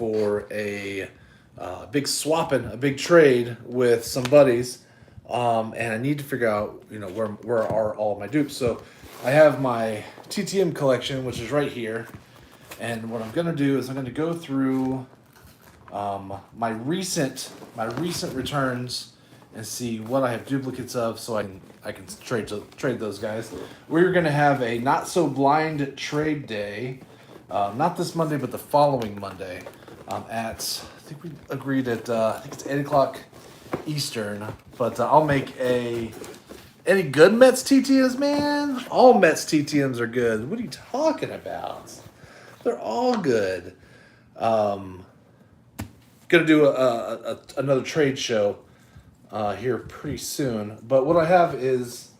for a big trade with some buddies, and I need to figure out where are all of my dupes. So I have my TTM collection, which is right here, and what I'm gonna do is I'm gonna go through my recent returns and see what I have duplicates of, so I can trade those guys. We're gonna have a not so blind trade day, not this Monday, but the following Monday, at I think we agreed at I think it's 8:00 Eastern. But I'll make any good Mets TTMs, man. All Mets TTMs are good. What are you talking about? They're all good. Gonna do another trade show here pretty soon. But what I have is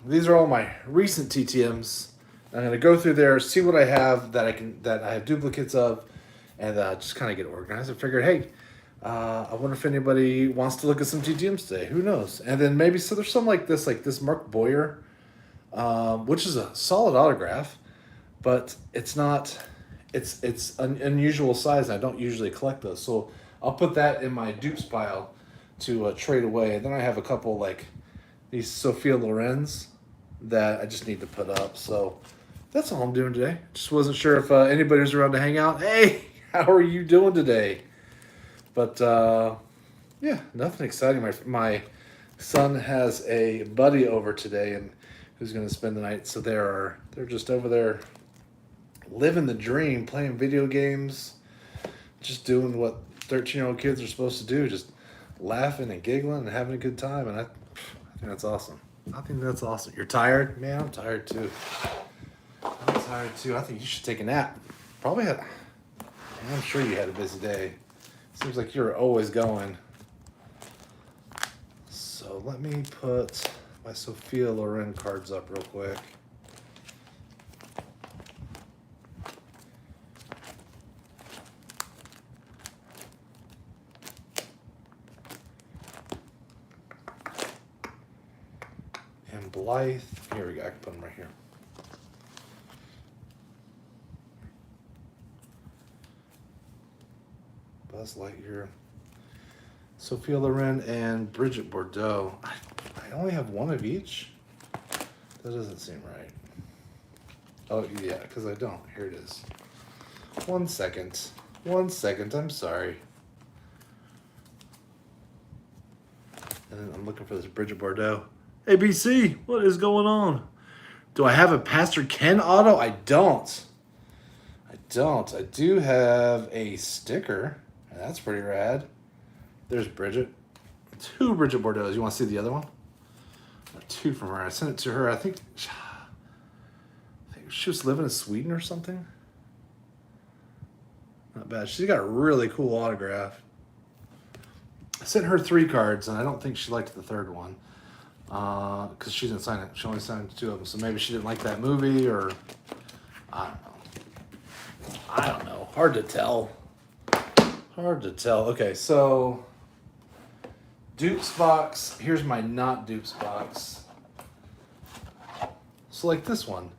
these are all my recent TTMs. I'm gonna go through there, see what I have that I have duplicates of, and just kind of get organized. I figured, hey, I wonder if anybody wants to look at some TTMs today. Who knows? And then maybe there's some like this Mark Boyer, which is a solid autograph, but it's not. It's an unusual size, and I don't usually collect those. So I'll put that in my dupes pile to trade away. And then I have a couple like these Sophia Loren's that I just need to put up. So that's all I'm doing today. Just wasn't sure if anybody was around to hang out. Hey, how are you doing today? But yeah, nothing exciting. My son has a buddy over today, and who's going to spend the night. So they're just over there living the dream, playing video games, just doing what 13-year-old kids are supposed to do, just laughing and giggling and having a good time. And I think that's awesome. You're tired? Man, I'm tired too. I think you should take a nap. I'm sure you had a busy day. Seems like you're always going. So let me put my Sophia Loren cards up real quick. And Blythe. Here we go. I can put them right here. Buzz Lightyear, Sophia Loren, and Bridget Bordeaux. I only have one of each? That doesn't seem right. Oh, yeah, because I don't. Here it is. 1 second. I'm sorry. And then I'm looking for this Bridget Bordeaux. Hey, BC, what is going on? Do I have a Pastor Ken auto? I don't. I do have a sticker. That's pretty rad. There's Bridget. 2 Bridget Bordeaux. You want to see the other one? 2 from her. I sent it to her. I think she was living in Sweden or something. Not bad. She's got a really cool autograph. I sent her 3 cards, and I don't think she liked the 3rd one. Because she didn't sign it. She only signed 2 of them. So maybe she didn't like that movie, or I don't know. Hard to tell. Okay, so dupes box. Here's my not dupes box. So like this one.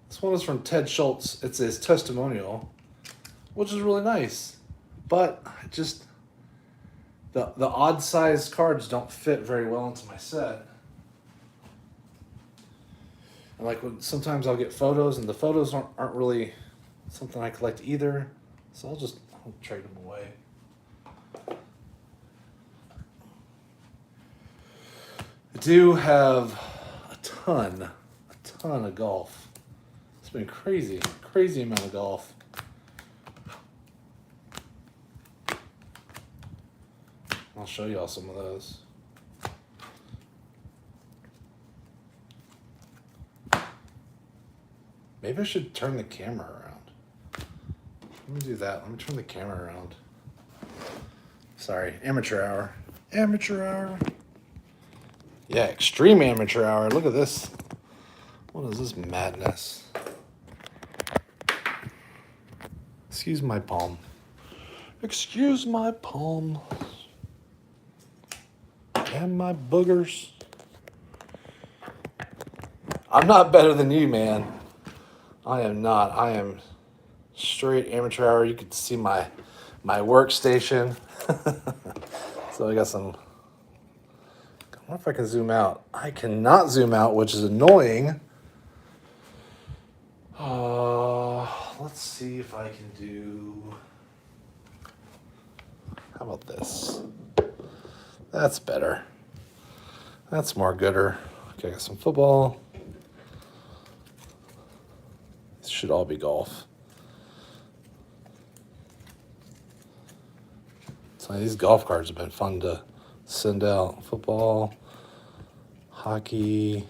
This one is from Ted Schultz. It's his testimonial, which is really nice. But just the odd sized cards don't fit very well into my set. And like sometimes I'll get photos, and the photos aren't really something I collect either. So I'll trade them away. I do have a ton of golf. It's been crazy amount of golf. I'll show y'all some of those. Maybe I should turn the camera around. Let me do that. Let me turn the camera around. Sorry, amateur hour. Yeah, extreme amateur hour. Look at this. What is this madness? Excuse my palm. And my boogers. I'm not better than you, man. I am not. I am straight amateur hour. You could see my workstation. So I got some. I wonder if I can zoom out. I cannot zoom out, which is annoying. Let's see if I can do. How about this? That's better. That's more gooder. Okay, I got some football. This should all be golf. So these golf cards have been fun to send out. Football, hockey,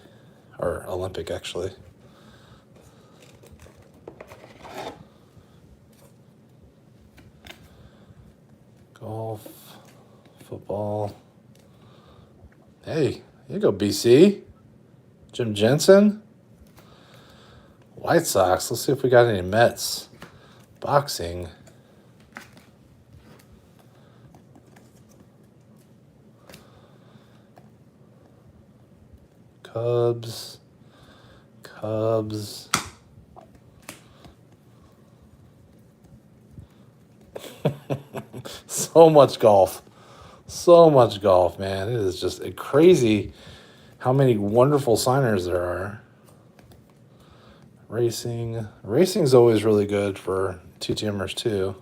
or Olympic actually. Golf, football. Hey, here you go, BC. Jim Jensen. White Sox. Let's see if we got any Mets. Boxing. Cubs. So much golf, man. It is just crazy how many wonderful signers there are. Racing's always really good for TTMers too.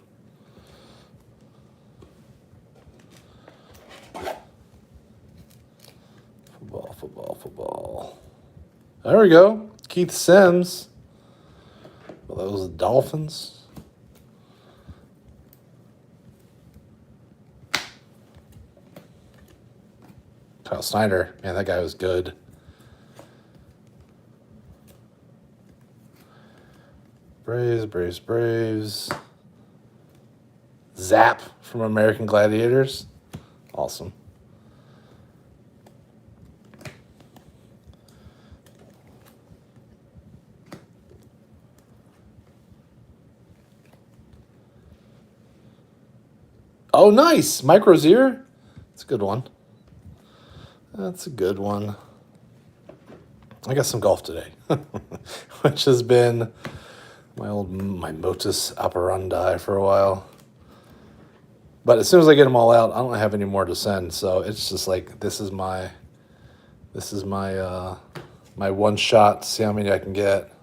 Football. There we go. Keith Sims. Well, those are the Dolphins. Kyle Snyder, man, that guy was good. Braves. Zap from American Gladiators. Awesome. Oh, nice. Mike Rozier. That's a good one. I got some golf today, which has been my modus operandi for a while. But as soon as I get them all out, I don't have any more to send. So it's just like this is my one shot to see how many I can get.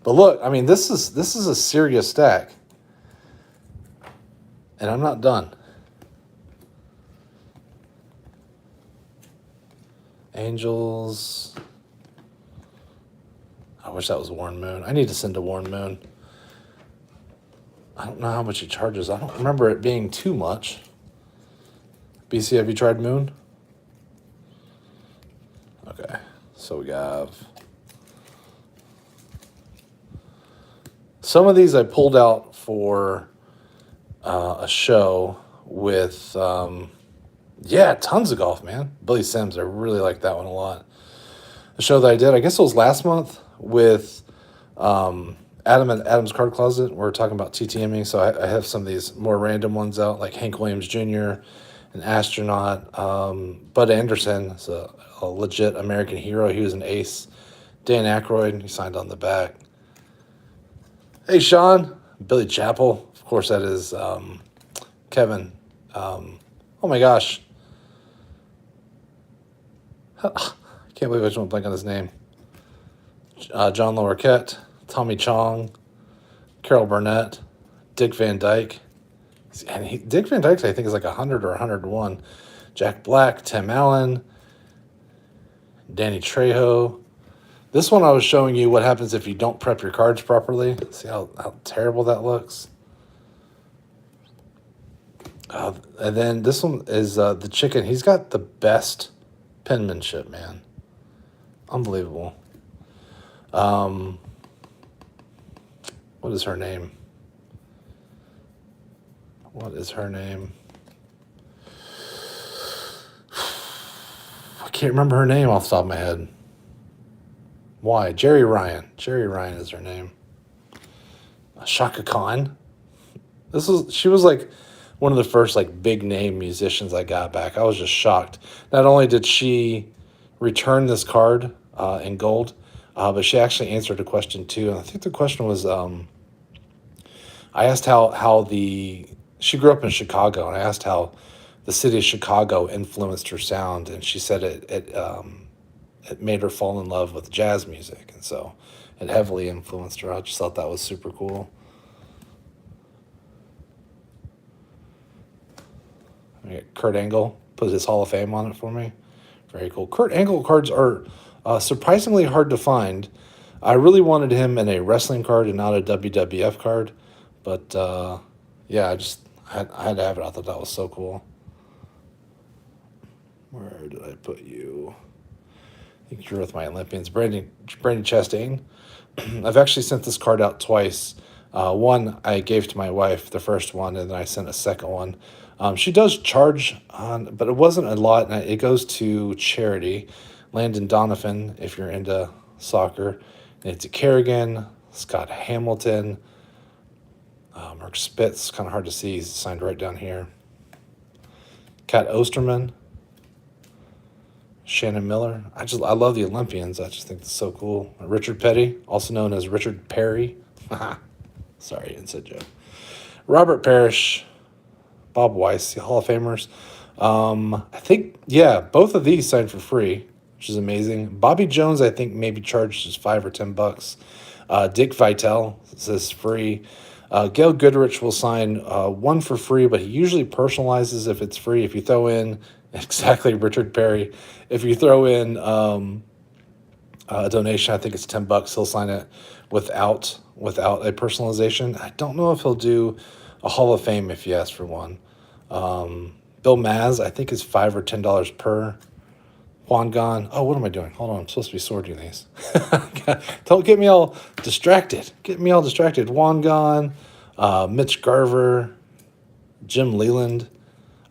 But look, I mean, this is a serious stack, and I'm not done. Angels. I wish that was Warren Moon. I need to send to Warren Moon. I don't know how much he charges. I don't remember it being too much. BC, have you tried Moon? Okay. So we have some of these I pulled out for a show with tons of golf, man. Billy Sims, I really like that one a lot. The show that I did, I guess it was last month, with Adam and Adam's Card Closet. We're talking about TTMing, so I have some of these more random ones out, like Hank Williams Jr., an astronaut. Bud Anderson is a legit American hero. He was an ace. Dan Aykroyd, he signed on the back. Hey, Sean. Billy Chappell. Of course, that is Kevin. Oh, my gosh. I can't believe I just went blank on his name. John Larroquette, Tommy Chong, Carol Burnett, Dick Van Dyke. And Dick Van Dyke, I think, is like 100 or 101. Jack Black, Tim Allen, Danny Trejo. This one I was showing you what happens if you don't prep your cards properly. See how terrible that looks? And then this one is the chicken. He's got the best penmanship, man. Unbelievable. What is her name? I can't remember her name off the top of my head. Why? Jerry Ryan. Jerry Ryan is her name. Shaka Khan. She was like one of the first like big name musicians I got back. I was just shocked. Not only did she return this card in gold, but she actually answered a question too. And I think the question was, I asked she grew up in Chicago, and I asked how the city of Chicago influenced her sound, and she said it made her fall in love with jazz music, and so it heavily influenced her. I just thought that was super cool. Kurt Angle put his Hall of Fame on it for me. Very cool. Kurt Angle cards are surprisingly hard to find. I really wanted him in a wrestling card and not a WWF card, but yeah, I had to have it. I thought that was so cool. Where did I put you? I think you're with my Olympians. Brandon Chastain. I've actually sent this card out twice. One I gave to my wife, the first one, and then I sent a second one. She does charge on, but it wasn't a lot, and it goes to charity. Landon Donovan, if you're into soccer. Nancy Kerrigan, Scott Hamilton, Mark Spitz, kind of hard to see. He's signed right down here. Kat Osterman, Shannon Miller. I love the Olympians. I just think it's so cool. Richard Petty, also known as Richard Perry. Sorry, inside joke. Robert Parrish, Bob Weiss, the Hall of Famers. I think, yeah, both of these signed for free, which is amazing. Bobby Jones, I think, maybe charged just $5 or $10. Dick Vitale says free. Gail Goodrich will sign one for free, but he usually personalizes if it's free. If you throw in exactly Richard Perry, if you throw in a donation, I think it's $10. He'll sign it without a personalization. I don't know if he'll do a Hall of Fame if you ask for one. Bill Maz, I think, is $5 or $10 per. Juan Gon. Oh, what am I doing? Hold on, I'm supposed to be sorting these. Don't get me all distracted. Juan Gon, Mitch Garver, Jim Leland.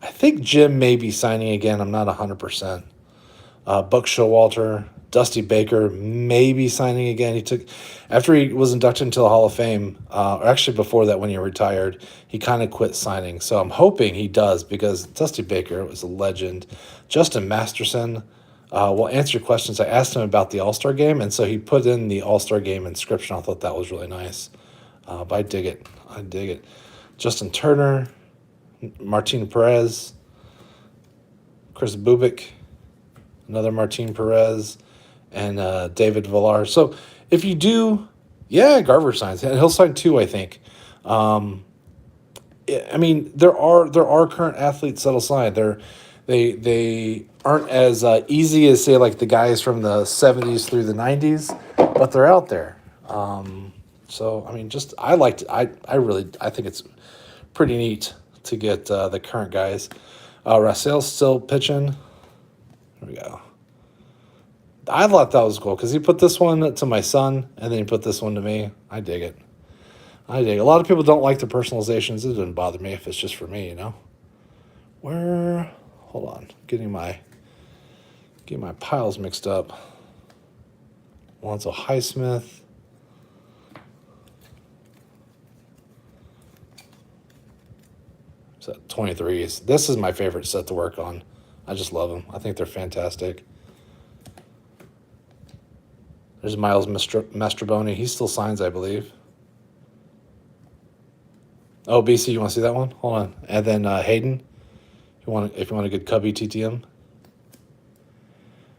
I think Jim may be signing again. I'm not 100%. Buck Showalter, Dusty Baker may be signing again. After he was inducted into the Hall of Fame, or actually before that when he retired, he kind of quit signing. So I'm hoping he does because Dusty Baker was a legend. Justin Masterson will answer your questions. I asked him about the All-Star game, and so he put in the All-Star game inscription. I thought that was really nice. But I dig it. Justin Turner, Martin Perez, Chris Bubik, another Martin Perez, and David Villar. So if you do, yeah, Garver signs, and he'll sign 2, I think. I mean, there are current athletes that'll sign. They aren't as easy as, say, like the guys from the 70s through the 90s, but they're out there. So I mean, I think it's pretty neat to get the current guys. Rassell's still pitching. There we go. I thought that was cool because he put this one to my son and then he put this one to me. I dig it. A lot of people don't like the personalizations. It doesn't bother me if it's just for me, you know. Hold on, getting my piles mixed up. Lonzo Highsmith. So 23s. This is my favorite set to work on. I just love them. I think they're fantastic. There's Miles Mastroboni. He still signs, I believe. Oh, BC, you want to see that one? Hold on. And then Hayden, if you want a good Cubby TTM.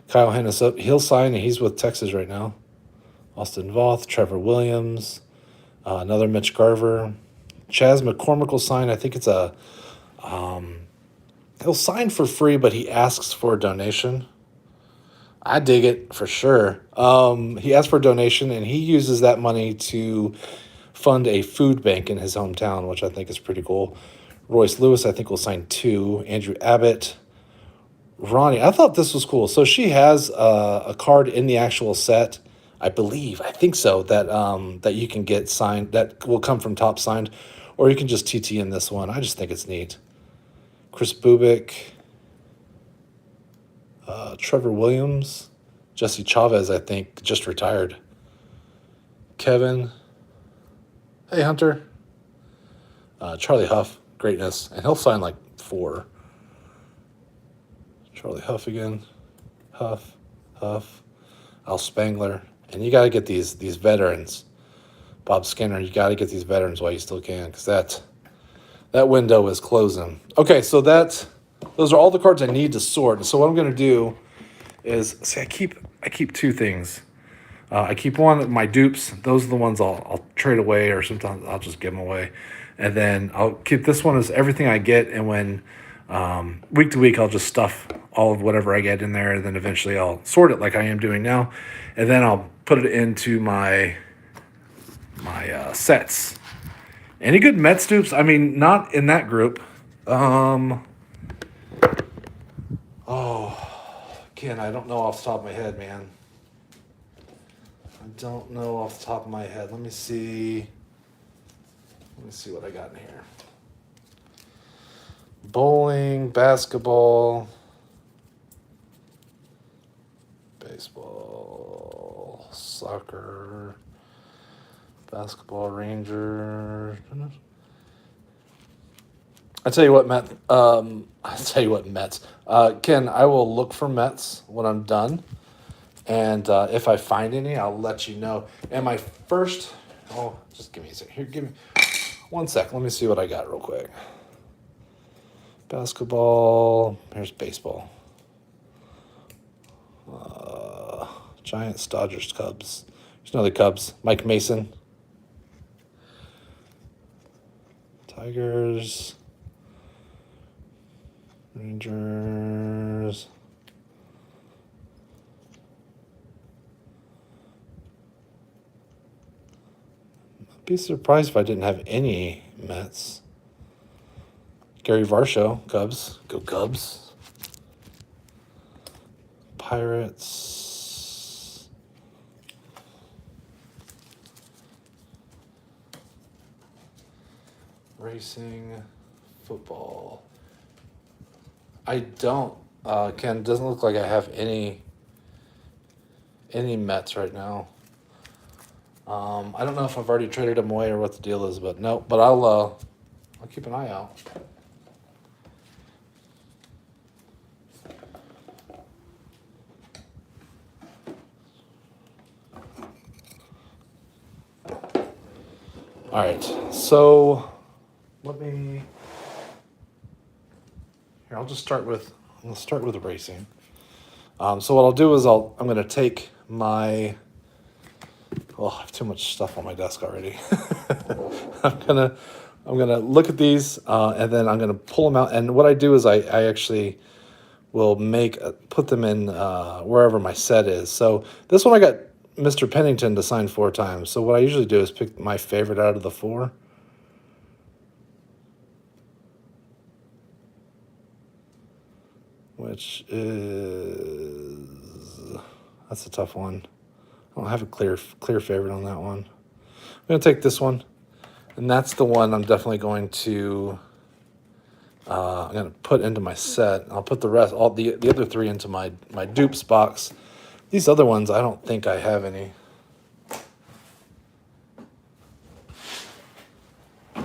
Kyle Hennis, he'll sign, and he's with Texas right now. Austin Voth, Trevor Williams, another Mitch Garver. Chaz McCormick will sign. I think it's he'll sign for free, but he asks for a donation. I dig it for sure. He asked for a donation, and he uses that money to fund a food bank in his hometown, which I think is pretty cool. Royce Lewis, I think, will sign 2. Andrew Abbott. Ronnie, I thought this was cool. So she has a card in the actual set, I think so, that you can get signed, that will come from Top Signed, or you can just TTN this one. I just think it's neat. Chris Bubik. Trevor Williams, Jesse Chavez, I think, just retired. Kevin. Hey, Hunter. Charlie Huff, greatness. And he'll sign like 4. Charlie Huff again. Huff. Al Spangler. And you got to get these veterans. Bob Skinner, you got to get these veterans while you still can, because that window is closing. Okay, so those are all the cards I need to sort. So what I'm going to do is, see, I keep two things. I keep one of my dupes. Those are the ones I'll trade away, or sometimes I'll just give them away. And then I'll keep this one as everything I get. And when week to week, I'll just stuff all of whatever I get in there. And then eventually I'll sort it like I am doing now. And then I'll put it into my sets. Any good Mets dupes? I mean, not in that group. Again, I don't know off the top of my head, man. I don't know off the top of my head. Let me see what I got in here. Bowling, basketball, baseball, soccer, basketball, Rangers. I tell you what, Mets. Ken, I will look for Mets when I'm done. And if I find any, I'll let you know. And my first... Oh, just give me a second. Here, give me 1 sec. Let me see what I got real quick. Basketball. Here's baseball. Giants, Dodgers, Cubs. There's another Cubs. Mike Mason. Tigers. Rangers. I'd be surprised if I didn't have any Mets. Gary Varsho, Cubs. Go Cubs. Pirates. Racing. Football. I don't. Ken, it doesn't look like I have any Mets right now. I don't know if I've already traded them away or what the deal is, but no. But I'll keep an eye out. All right, so I'll just start with racing. So what I'll do is I'm going to take my... Oh, I have too much stuff on my desk already. I'm gonna look at these and then I'm gonna pull them out. And what I do is I actually will put them in wherever my set is. So this one I got Mr. Pennington to sign 4 times. So what I usually do is pick my favorite out of the 4. Which is... That's a tough one. I don't have a clear favorite on that one. I'm going to take this one. And that's the one I'm definitely going to... I'm going to put into my set. I'll put the rest, all the other 3 into my dupes box. These other ones, I don't think I have any. Give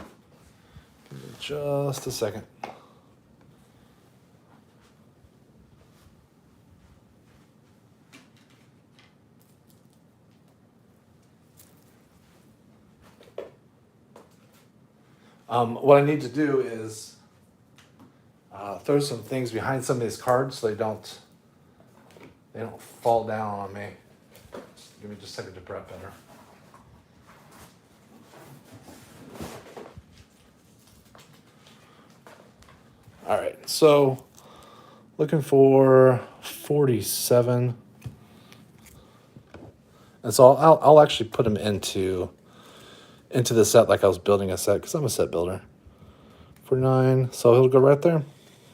me just a second. What I need to do is throw some things behind some of these cards so they don't fall down on me. Give me just a second to prep better. All right, so looking for 47. And so I'll actually put them into the set like I was building a set, because I'm a set builder. 49, so he'll go right there.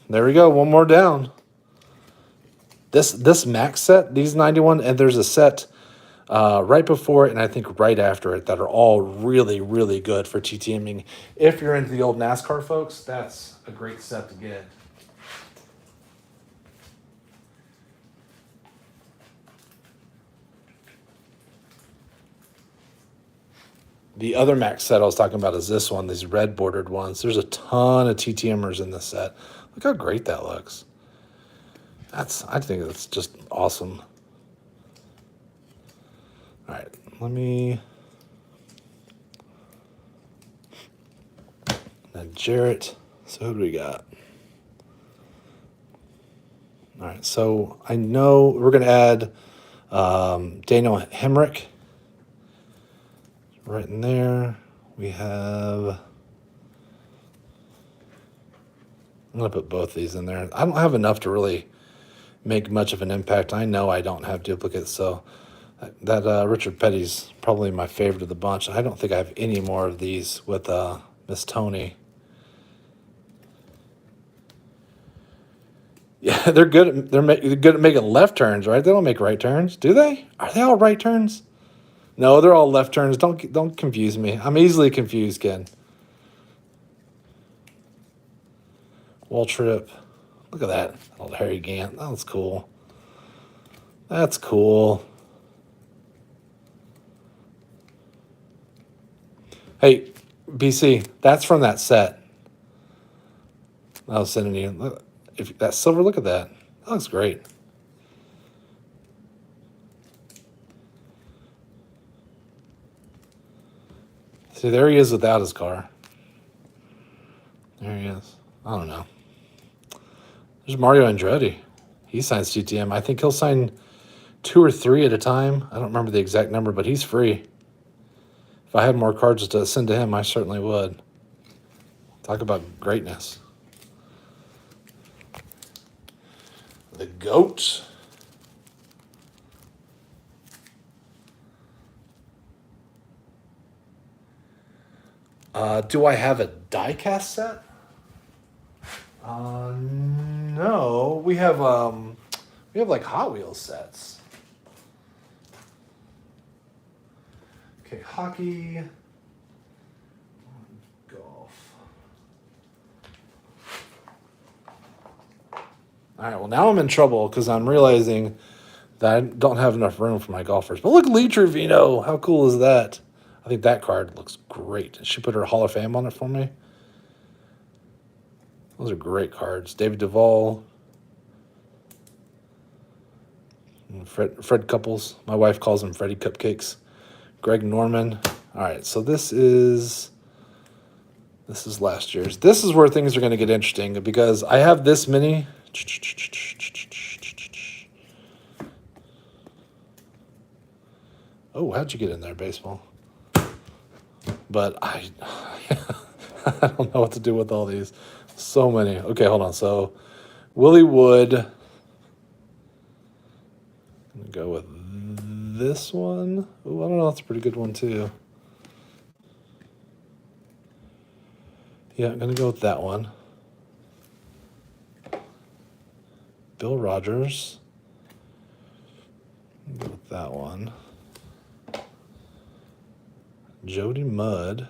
There we go, one more down. This max set, these 91, and there's a set right before it and I think right after it that are all really, really good for TTMing. If you're into the old NASCAR, folks, that's a great set to get. The other max set I was talking about is this one, these red bordered ones. There's a ton of TTMers in this set. Look how great that looks. I think that's just awesome. All right, let me And Jarrett. So who do we got? All right, so I know we're going to add Daniel Hemrick. Right in there. We have... I'm going to put both these in there. I don't have enough to really make much of an impact. I know I don't have duplicates, so that Richard Petty's probably my favorite of the bunch. I don't think I have any more of these with Miss Tony. Yeah, they're good. They're good at making left turns, right? They don't make right turns, do they? Are they all right turns? No, they're all left turns. Don't confuse me. I'm easily confused, Ken. Waltrip. Look at that old Harry Gant. That's cool. That's cool. Hey, BC, that's from that set I was sending you. Look, if that silver, look at that. That looks great. See, there he is without his car. There he is. I don't know. There's Mario Andretti. He signs TTM. I think he'll sign 2 or 3 at a time. I don't remember the exact number, but he's free. If I had more cards to send to him, I certainly would. Talk about greatness. The GOAT. Do I have a die-cast set? No. We have like Hot Wheels sets. Okay, hockey. Golf. All right, well, now I'm in trouble because I'm realizing that I don't have enough room for my golfers. But look, Lee Trevino. How cool is that? I think that card looks great. She put her Hall of Fame on it for me. Those are great cards. David Duvall. Fred Couples. My wife calls him Freddie Cupcakes. Greg Norman. All right, so this is last year's. This is where things are going to get interesting because I have this many. Oh, how'd you get in there, baseball? But I don't know what to do with all these. So many. Okay, hold on. So Willie Wood. I'm going to go with this one. Oh, I don't know. That's a pretty good one, too. Yeah, I'm going to go with that one. Bill Rogers. Go with that one. Jody Mudd.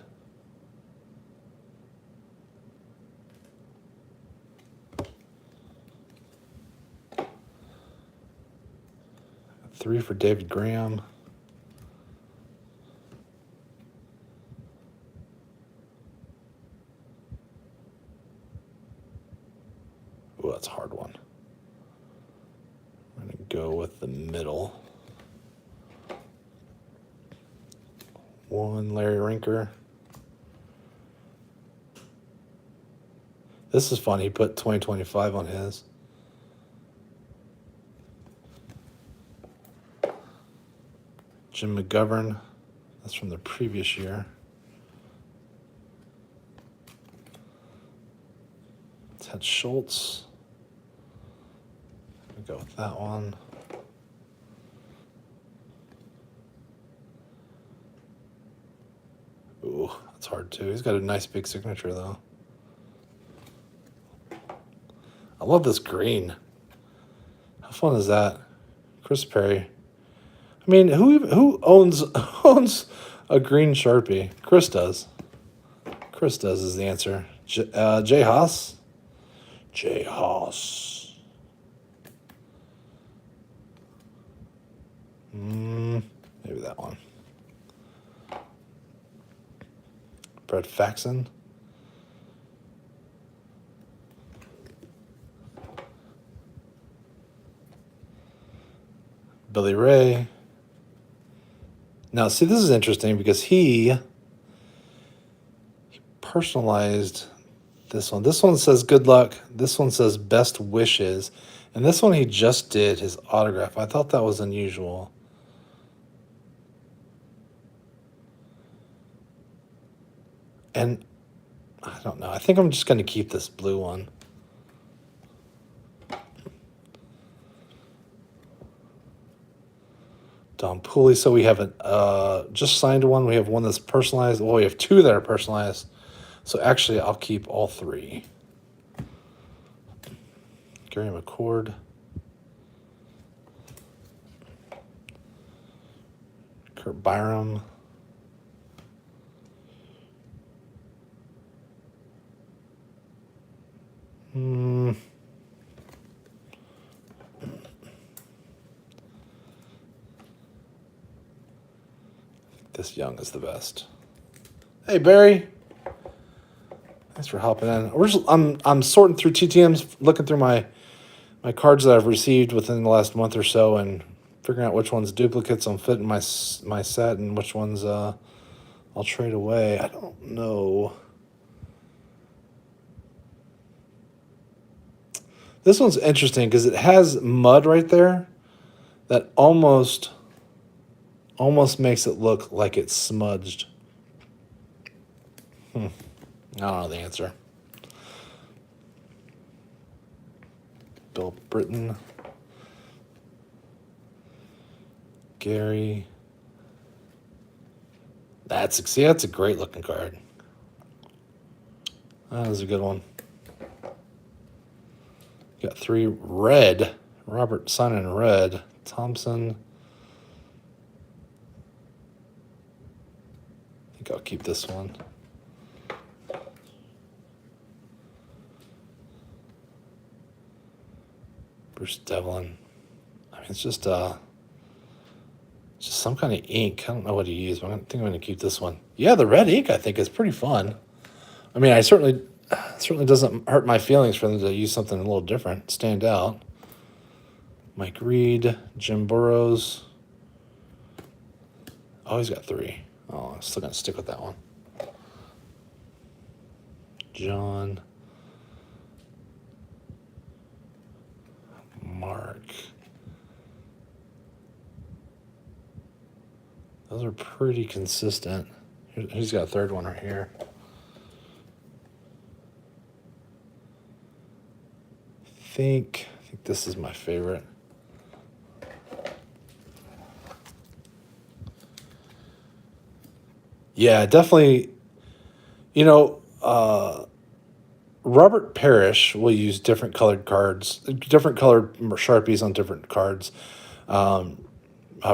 Three for David Graham. Oh, that's a hard one. I'm going to go with the middle. One, Larry Rinker. This is fun. He put 2025 on his. Jim McGovern. That's from the previous year. Ted Schultz. We'll go with that one. Ooh, that's hard too. He's got a nice big signature though. I love this green. How fun is that? Chris Perry. I mean, who owns a green Sharpie? Chris does. Chris does is the answer. Jay Haas. Jay Haas. Maybe that one. Brett Faxon. Billy Ray. Now, see, this is interesting because he personalized this one. This one says good luck. This one says best wishes. And this one he just did his autograph. I thought that was unusual. And I don't know. I think I'm just going to keep this blue one. Don Pooley. So we have just signed one. We have one that's personalized. Well, we have two that are personalized. So actually, I'll keep all three. Gary McCord. Kurt Byram. This Jung is the best. Hey Barry, thanks for hopping in. I'm sorting through TTMs, looking through my cards that I've received within the last month or so, and figuring out which ones duplicates will fit in my set and which ones I'll trade away. I don't know. This one's interesting because it has mud right there that almost makes it look like it's smudged. I don't know the answer. Bill Britton. Gary. That's a great looking card. That was a good one. Got 3 red. Robert signing red. Thompson. I think I'll keep this one. Bruce Devlin. I mean, it's just some kind of ink. I don't know what he used, but I think I'm going to keep this one. Yeah, the red ink I think is pretty fun. I mean, it certainly doesn't hurt my feelings for them to use something a little different, stand out. Mike Reed, Jim Burrows. Oh, he's got 3. Oh, I'm still going to stick with that one. John. Mark. Those are pretty consistent. He's got a 3rd one right here. I think this is my favorite. Yeah, definitely. You know, Robert Parrish will use different colored cards, different colored Sharpies on different cards.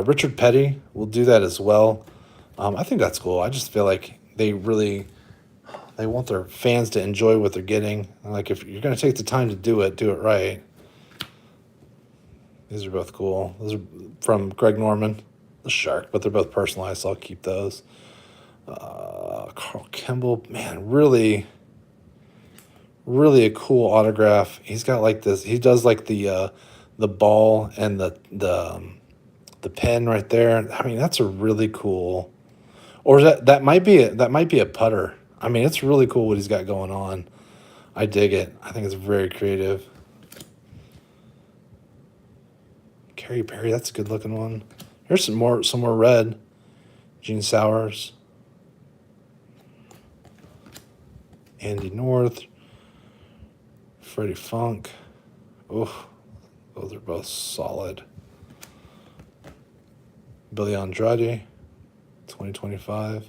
Richard Petty will do that as well. I think that's cool. I just feel like they want their fans to enjoy what they're getting. Like, if you're going to take the time to do it right. These are both cool. Those are from Greg Norman, the Shark, but they're both personalized, so I'll keep those. Carl Kimball, man, really a cool autograph. He's got like this. He does like the ball and the pen right there. I mean, that's a really cool. Or that might be a putter. I mean, it's really cool what he's got going on. I dig it. I think it's very creative. Kerry Perry, that's a good looking one. Here's some more red. Gene Sowers. Andy North. Freddie Funk. Oh, those are both solid. Billy Andrade, 2025.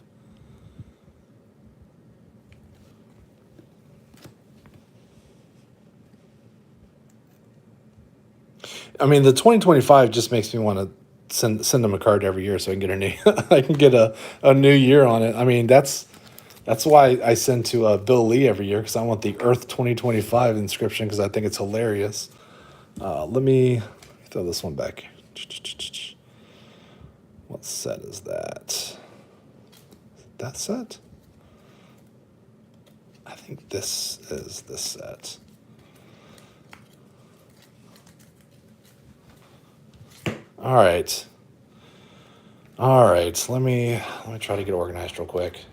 I mean, the 2025 just makes me want to send them a card every year so I can get a new year on it. I mean, that's why I send to Bill Lee every year, because I want the Earth 2025 inscription because I think it's hilarious. Let me throw this one back. What set is that? Is it that set? I think this is the set. All right. Let me try to get organized real quick.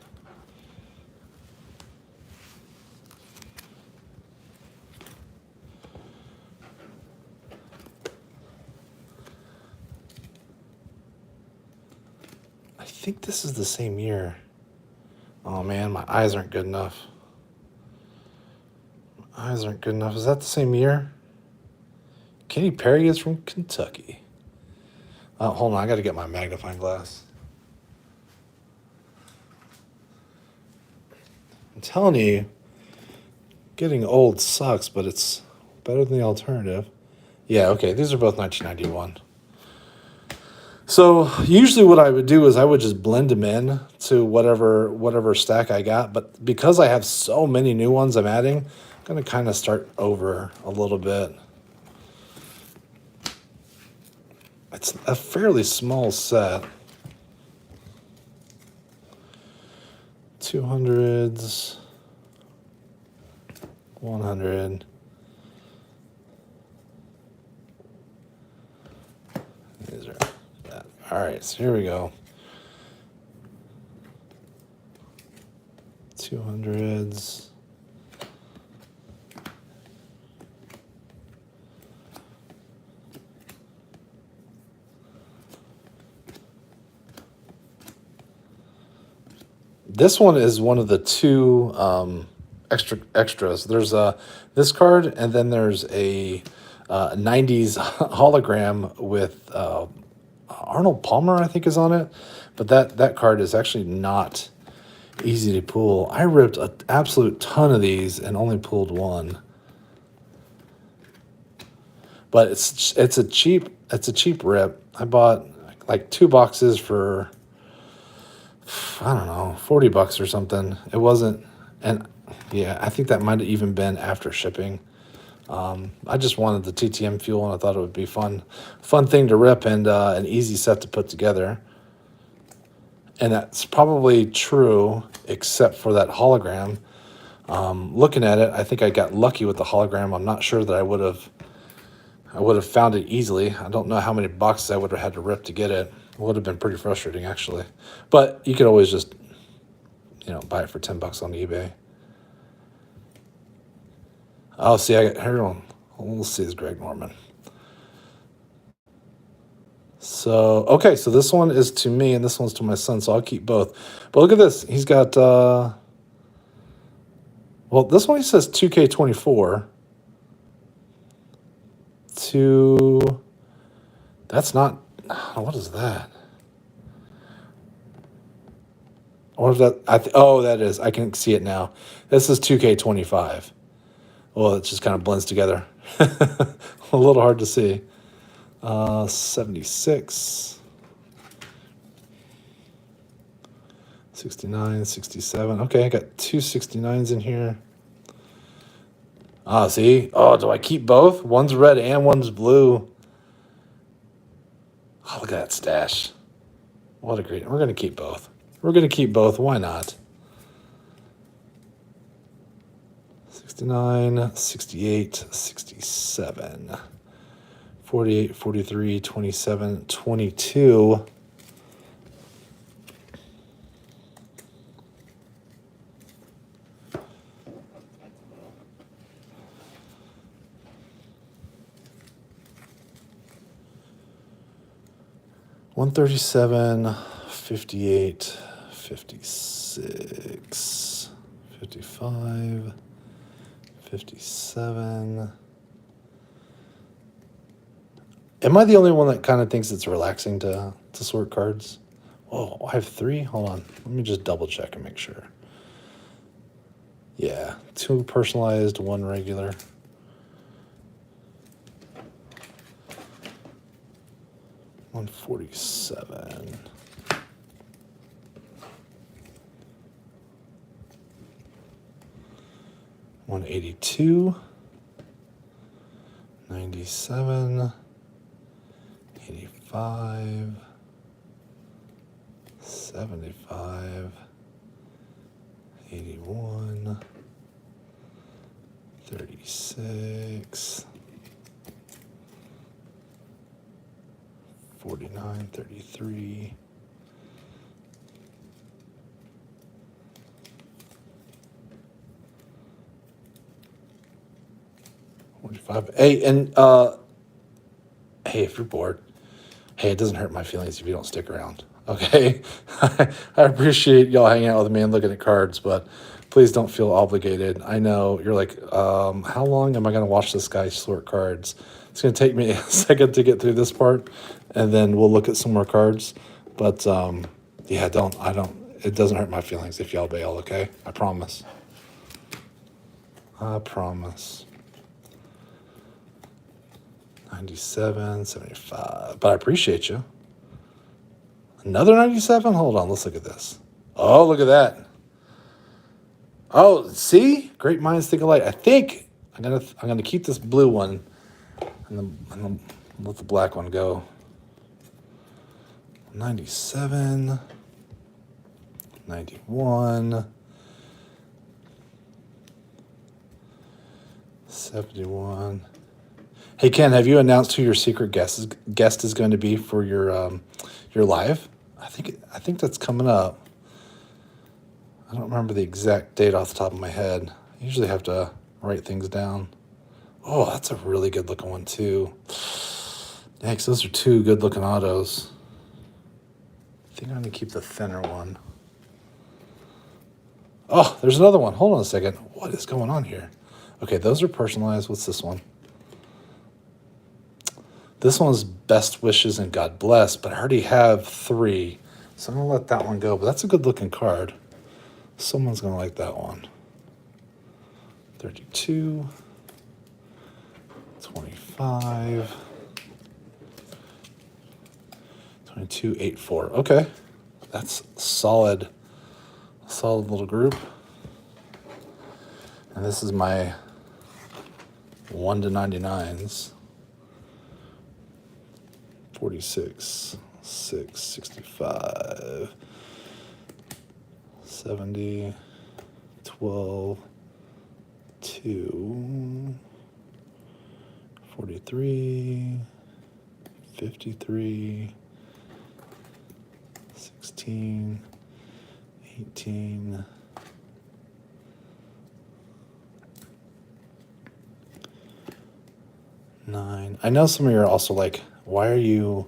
think this is the same year. Oh, man, my eyes aren't good enough. My eyes aren't good enough. Is that the same year? Kenny Perry is from Kentucky. Oh, hold on. I got to get my magnifying glass. I'm telling you, getting old sucks, but it's better than the alternative. Yeah, okay. These are both 1991. So usually what I would do is I would just blend them in to whatever stack I got. But because I have so many new ones I'm adding, I'm going to kind of start over a little bit. It's a fairly small set. 200s, 100. These are that. All right, so here we go. 200s. This one is one of the two extras. There's this card, and then there's a 90s hologram with Arnold Palmer, I think, is on it. But that card is actually not easy to pull. I ripped an absolute ton of these and only pulled one. But it's a cheap rip. I bought like 2 boxes for, I don't know, $40 or something. It wasn't, and yeah, I think that might have even been after shipping. I just wanted the TTM fuel, and I thought it would be fun thing to rip and an easy set to put together. And that's probably true, except for that hologram. Looking at it, I think I got lucky with the hologram. I'm not sure that I would have found it easily. I don't know how many boxes I would have had to rip to get it. It would have been pretty frustrating, actually. But you could always just, buy it for $10 on eBay. Oh, see, we'll see this Greg Norman. So, okay, so this one is to me, and this one's to my son, so I'll keep both. But look at this. He's got, this one he says 2K24. That's not, what is that? What is that? That is. I can see it now. This is 2K25. Well, it just kind of blends together. A little hard to see. 76. 69, 67. Okay, I got 2 69s in here. See? Oh, do I keep both? One's red and one's blue. Oh, look at that stash. What a great... We're going to keep both. Why not? 69, 68, 67, 48, 43, 27, 22. $137, 58, 56, 55, 57. Am I the only one that kind of thinks it's relaxing to sort cards? Oh, I have 3? Hold on. Let me just double check and make sure. Yeah, 2 personalized, 1 regular. $147. $182. 97. 85. 75. 81. 36. 49, 33. 45. Hey, and hey, if you're bored, hey, it doesn't hurt my feelings if you don't stick around. Okay, I appreciate y'all hanging out with me and looking at cards, but please don't feel obligated. I know you're like, how long am I going to watch this guy sort cards? It's going to take me a second to get through this part, and then we'll look at some more cards. But yeah, it doesn't hurt my feelings if y'all bail, okay? I promise. I promise. 97, 75. But I appreciate you. Another 97? Hold on, let's look at this. Oh, look at that. Oh, see? Great minds think alike. I think I'm gonna keep this blue one and then let the black one go. 97, 91, 71. Hey Ken, have you announced who your secret guest is going to be for your live? I think that's coming up. I don't remember the exact date off the top of my head. I usually have to write things down. Oh, that's a really good looking one too. Yikes, those are two good looking autos. I think I'm gonna keep the thinner one. Oh, there's another one. Hold on a second. What is going on here? Okay, those are personalized. What's this one? This one's best wishes and God bless, but I already have 3. So I'm going to let that one go. But that's a good looking card. Someone's going to like that one. 32. 25. 22, 84. Okay. That's solid. Solid little group. And this is my 1 to 99s. 46, 6, 65, 70, 12, 2, 43, 53, 16, 18, 9. I know some of you are also like, why are you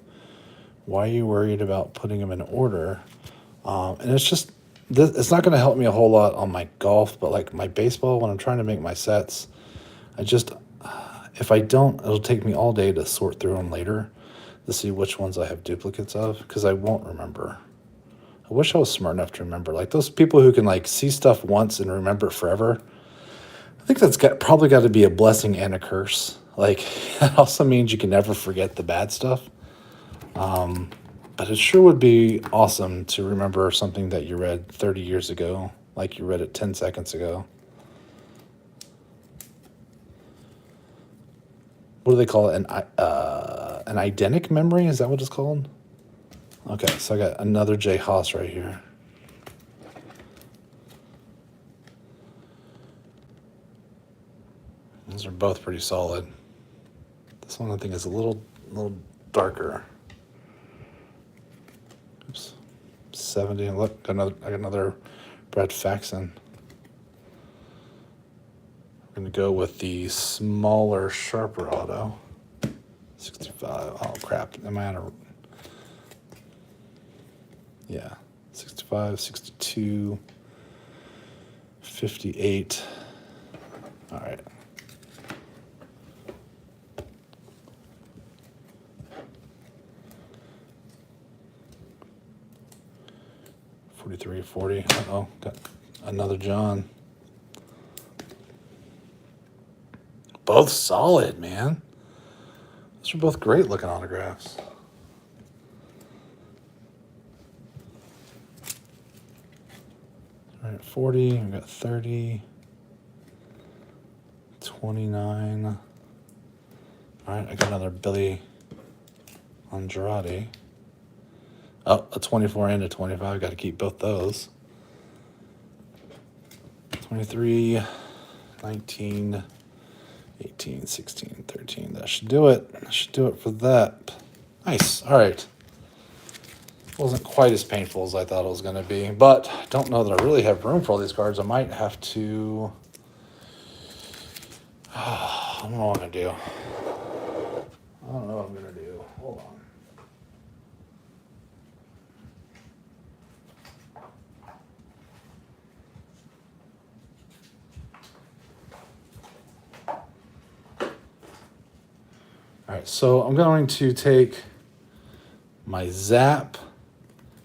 worried about putting them in order? And it's just, it's not going to help me a whole lot on my golf, but like my baseball, when I'm trying to make my sets, if I don't, it'll take me all day to sort through them later to see which ones I have duplicates of, because I won't remember. I wish I was smart enough to remember. Like those people who can like see stuff once and remember it forever, I think that's probably got to be a blessing and a curse. Like, that also means you can never forget the bad stuff. But it sure would be awesome to remember something that you read 30 years ago, like you read it 10 seconds ago. What do they call it? An eidetic memory? Is that what it's called? Okay, so I got another J. Haas right here. Those are both pretty solid. This one I think is a little darker. Oops. 70. Look, I got another Brad Faxon. I'm gonna go with the smaller, sharper auto. 65. Oh crap. Am I on a? Yeah. 65, 62, 58. All right. $43.40. Uh-oh, got another John. Both solid, man. Those are both great looking autographs. All right, 40. We got 30. 29. All right, I got another Billy Andrade. Oh, a 24 and a 25. Got to keep both those. 23, 19, 18, 16, 13. That should do it. That should do it for that. Nice. All right. Wasn't quite as painful as I thought it was going to be, but I don't know that I really have room for all these cards. I might have to... I don't know what I'm going to do. I don't know what I'm going to do. Hold on. All right, so I'm going to take my Zap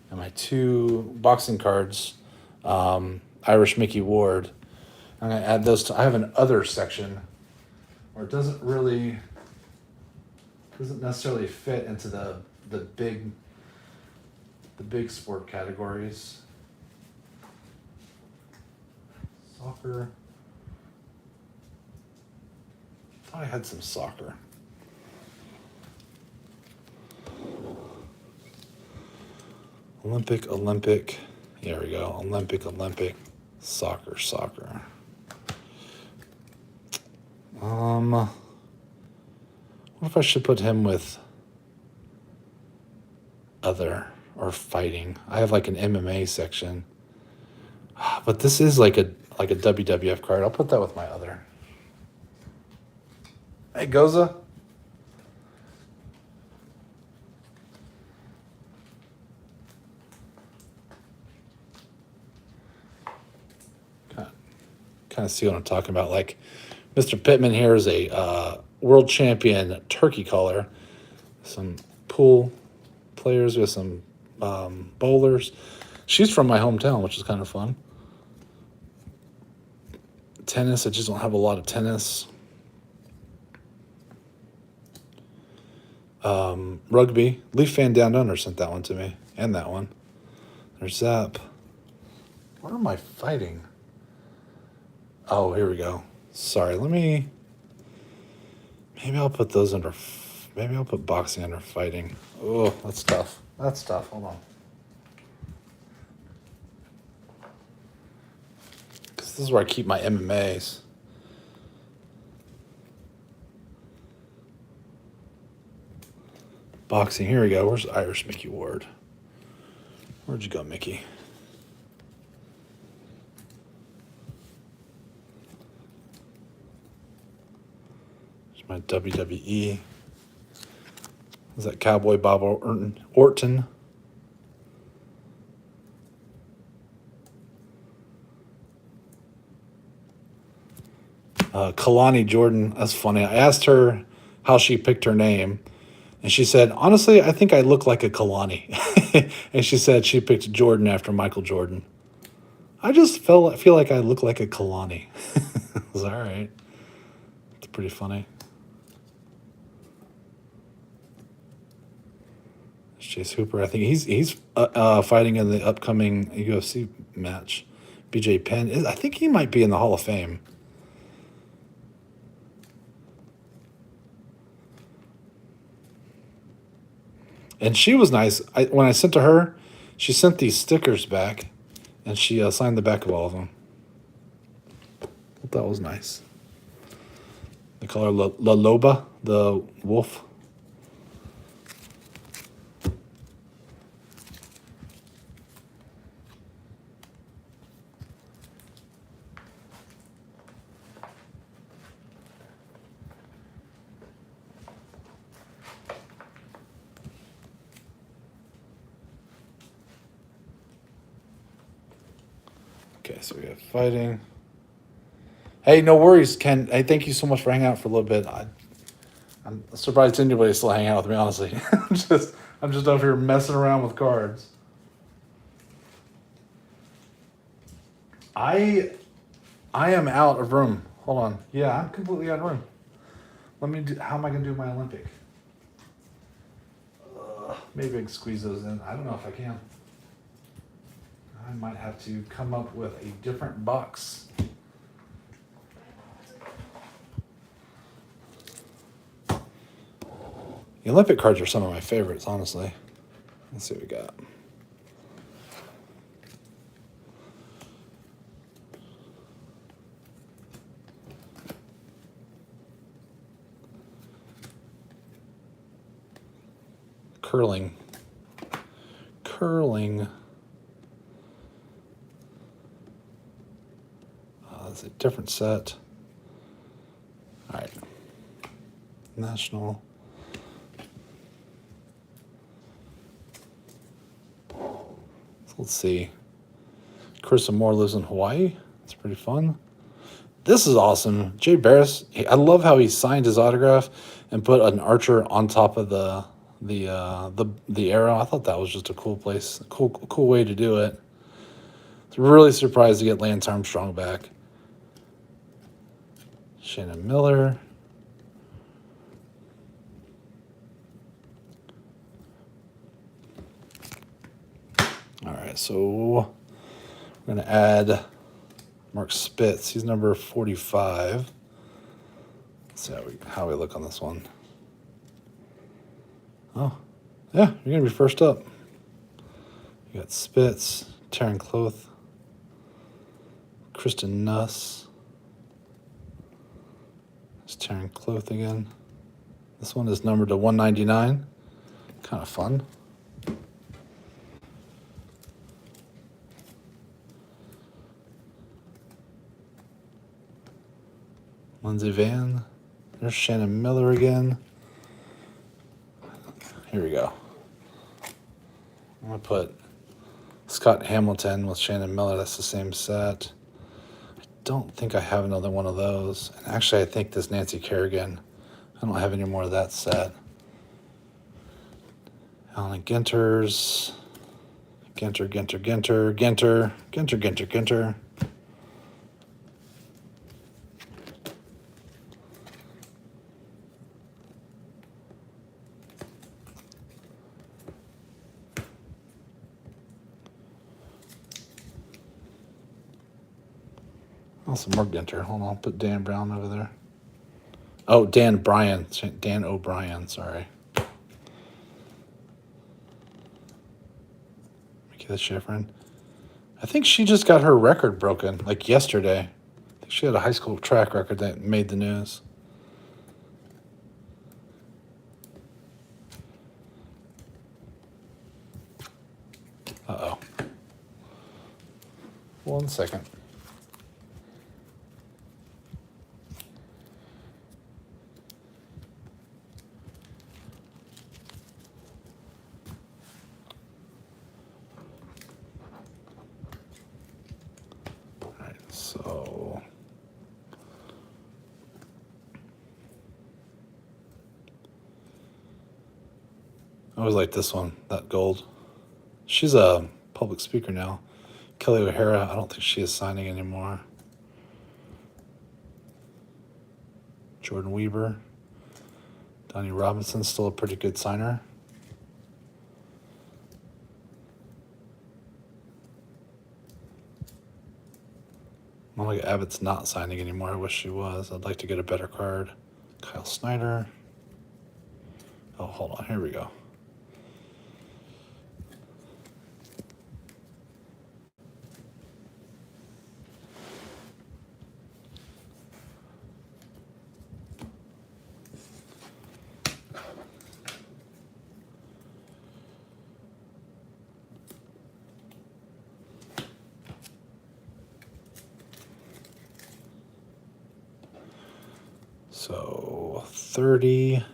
and my 2 boxing cards, Irish Mickey Ward. I'm going to add those to, I have an other section where it doesn't necessarily fit into the big sport categories. Soccer. I thought I had some soccer. Olympic. Here we go. Olympic. Soccer. What if I should put him with other or fighting? I have like an MMA section. But this is like a WWF card. I'll put that with my other. Hey, Goza. Kind of see what I'm talking about. Like, Mr. Pittman here is a world champion turkey caller. Some pool players with some bowlers. She's from my hometown, which is kind of fun. Tennis, I just don't have a lot of tennis. Rugby. Leaf Fan Down Under sent that one to me. And that one. There's Zap. What am I fighting? Oh, here we go. Sorry, maybe I'll put those under, maybe I'll put boxing under fighting. Oh, that's tough. Hold on. Because this is where I keep my MMAs. Boxing, here we go. Where's Irish Mickey Ward? Where'd you go, Mickey? My WWE. Is that Cowboy Bob Orton? Kalani Jordan. That's funny. I asked her how she picked her name, and she said, honestly, I think I look like a Kalani. And she said she picked Jordan after Michael Jordan. I just feel like I look like a Kalani. It's all right. It's pretty funny. Chase Hooper, I think he's fighting in the upcoming UFC match. BJ Penn, I think he might be in the Hall of Fame. And she was nice. When I sent to her, she sent these stickers back, and she signed the back of all of them. That was nice. They call her La Loba, the wolf. Okay, so we have fighting. Hey, no worries, Ken. Hey, thank you so much for hanging out for a little bit. I'm surprised anybody's still hanging out with me, honestly. I'm just over here messing around with cards. I am out of room. Hold on. Yeah, I'm completely out of room. How am I going to do my Olympic? Maybe I can squeeze those in. I don't know if I can. I might have to come up with a different box. The Olympic cards are some of my favorites, honestly. Let's see what we got. Curling. That's a different set. All right. National. So let's see. Carissa Moore lives in Hawaii. That's pretty fun. This is awesome. Jay Barris, I love how he signed his autograph, and put an archer on top of the arrow. I thought that was just a cool cool way to do it. Really surprised to get Lance Armstrong back. Shannon Miller. All right, so we're going to add Mark Spitz. He's number 45. Let's see how we look on this one. Oh, yeah, you're going to be first up. You got Spitz, Taryn Cloth, Kristen Nuss. It's Taryn Cloth again. This one is numbered to 199. Kind of fun. Lindsey Van. There's Shannon Miller again. Here we go. I'm going to put Scott Hamilton with Shannon Miller. That's the same set. I don't think I have another one of those. And actually, I think this Nancy Kerrigan. I don't have any more of that set. Alan Ginter's. Ginter. Oh, some more Ginter. Hold on, I'll put Dan Brown over there. Oh, Dan O'Brien, sorry. Michaela Schifrin. I think she just got her record broken, like yesterday. I think she had a high school track record that made the news. Uh-oh. 1 second. So I always like this one, that gold. She's a public speaker now. Kelly O'Hara, I don't think she is signing anymore. Jordan Weaver. Donnie Robinson's still a pretty good signer. Monica Abbott's not signing anymore. I wish she was. I'd like to get a better card. Kyle Snyder. Oh, hold on. Here we go. So 30.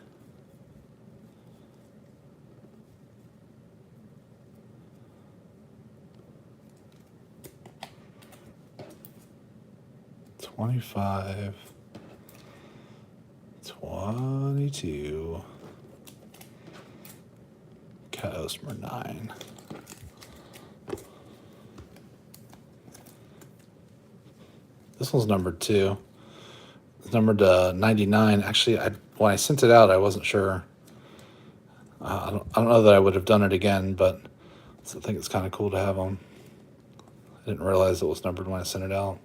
$25, $22, Cat Osmer 9. This one's numbered 2. It's numbered 99. Actually, when I sent it out, I wasn't sure. I don't know that I would have done it again, but I think it's kind of cool to have them. I didn't realize it was numbered when I sent it out.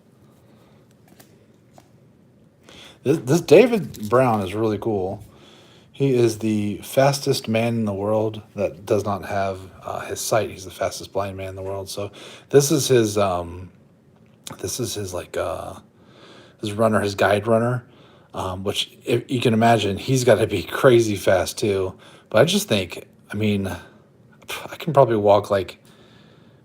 This David Brown is really cool. He is the fastest man in the world that does not have his sight. He's the fastest blind man in the world. So this is his like his runner, his guide runner, which if you can imagine, he's got to be crazy fast too. But I just think, I mean, I can probably walk like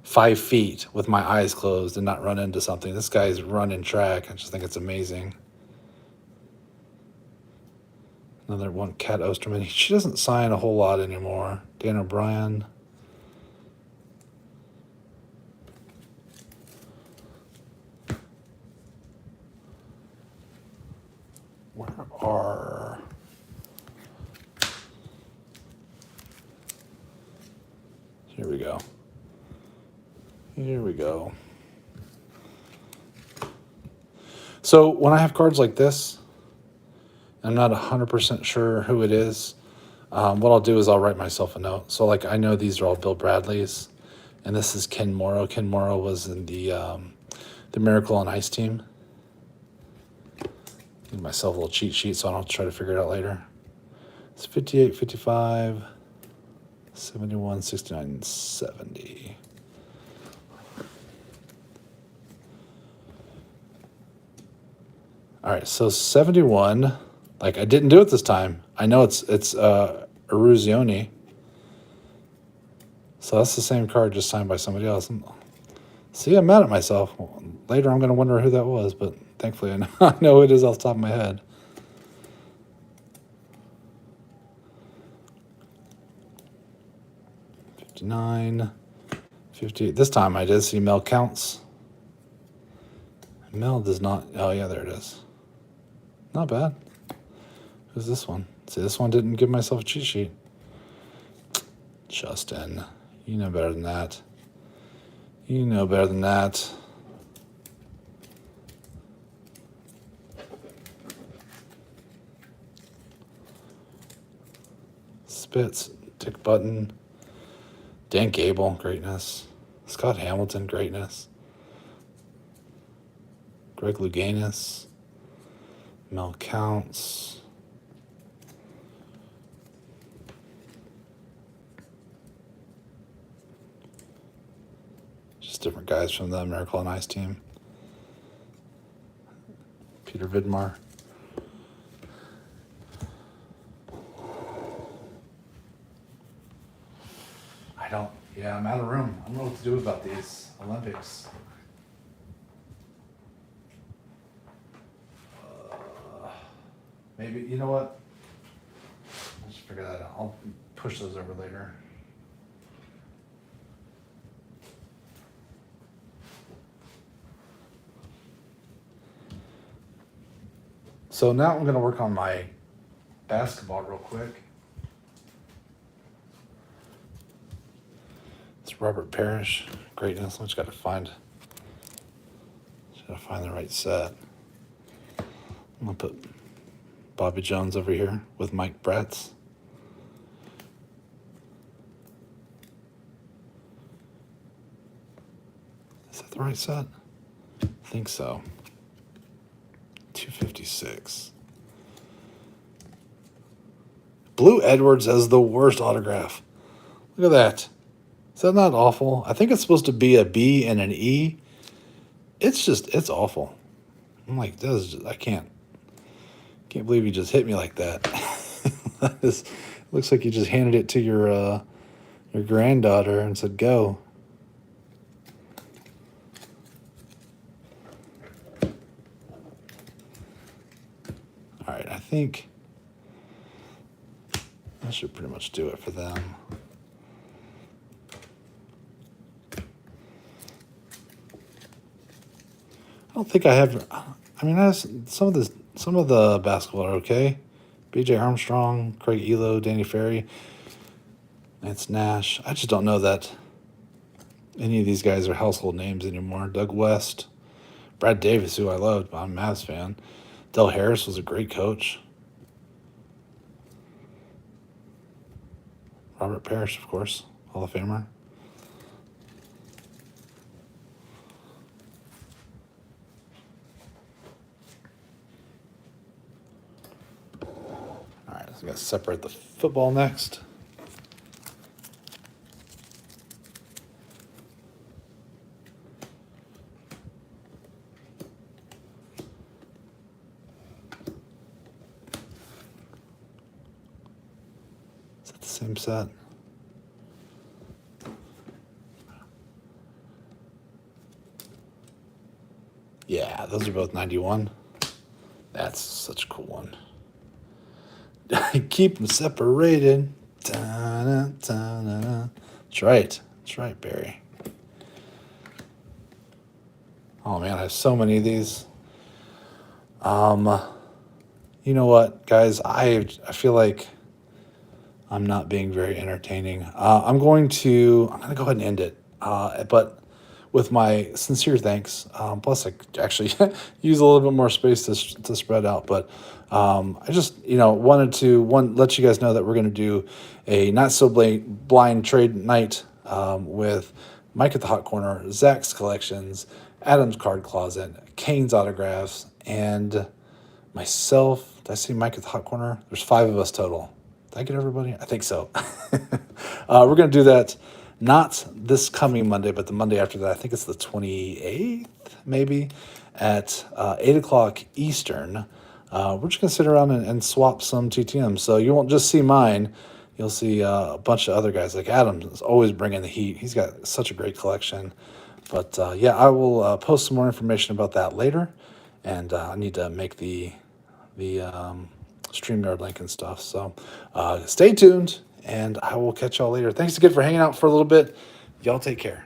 5 feet with my eyes closed and not run into something. This guy's running track. I just think it's amazing. Another one, Kat Osterman. She doesn't sign a whole lot anymore. Dan O'Brien. Where are... go. Here we go. So when I have cards like this, I'm not 100% sure who it is. What I'll do is I'll write myself a note. So like I know these are all Bill Bradley's, and this is Ken Morrow. Ken Morrow was in the Miracle on Ice team. Give myself a little cheat sheet so I don't have to try to figure it out later. It's 58, 55, 71, 69, 70. All right, so 71. Like I didn't do it this time. I know it's Eruzione. So that's the same card just signed by somebody else. See, I'm mad at myself. Later I'm going to wonder who that was, but thankfully I know who it is off the top of my head. $59, $58. This time I did see Mel counts. Mel does not. Oh, yeah, there it is. Not bad. Who's this one? See, this one didn't give myself a cheat sheet. Justin, you know better than that. You know better than that. Spitz, Dick Button, Dan Gable, greatness. Scott Hamilton, greatness. Greg Louganis, Mel Counts. Just different guys from the Miracle on Ice team. Peter Vidmar. I'm out of room. I don't know what to do about these Olympics. Maybe, you know what? I'll just figure that out. I'll push those over later. So now I'm going to work on my basketball real quick. It's Robert Parrish, greatness. I just got to find the right set. I'm going to put Bobby Jones over here with Mike Bretz. Is that the right set? I think so. 256. Blue Edwards as the worst autograph. Look at that. Is that not awful? I think it's supposed to be a B and an E. It's awful. I'm like, I can't believe you just hit me like that. Looks like you just handed it to your granddaughter and said, go. All right, I think that should pretty much do it for them. I don't think I have. I mean, some of the basketball are okay. B.J. Armstrong, Craig Elo, Danny Ferry, Lance Nash. I just don't know that any of these guys are household names anymore. Doug West, Brad Davis, who I loved, but I'm a Mavs fan. Del Harris was a great coach. Robert Parrish, of course, Hall of Famer. All right, so I'm going to separate the football next. Is that the same set? Yeah, those are both 91. That's such a cool one. Keep them separated. Da-da, da-da-da. That's right. That's right, Barry. Oh, man, I have so many of these. You know what, guys? I feel like I'm not being very entertaining. I'm going to go ahead and end it. But with my sincere thanks. Plus, I actually use a little bit more space to spread out. But I just wanted to let you guys know that we're going to do a not so blind trade night with Mike at the Hot Corner, Zach's collections, Adam's card closet, Kane's autographs, and myself. Did I see Mike at the Hot Corner? There's 5 of us total. Did I get everybody? I think so. We're going to do that not this coming Monday, but the Monday after that. I think it's the 28th, maybe, at 8 o'clock Eastern. We're just going to sit around and swap some TTMs. So you won't just see mine. You'll see a bunch of other guys. Like Adam is always bringing the heat. He's got such a great collection. But, yeah, I will post some more information about that later. And I need to make the StreamYard link and stuff. So stay tuned, and I will catch y'all later. Thanks again for hanging out for a little bit. Y'all take care.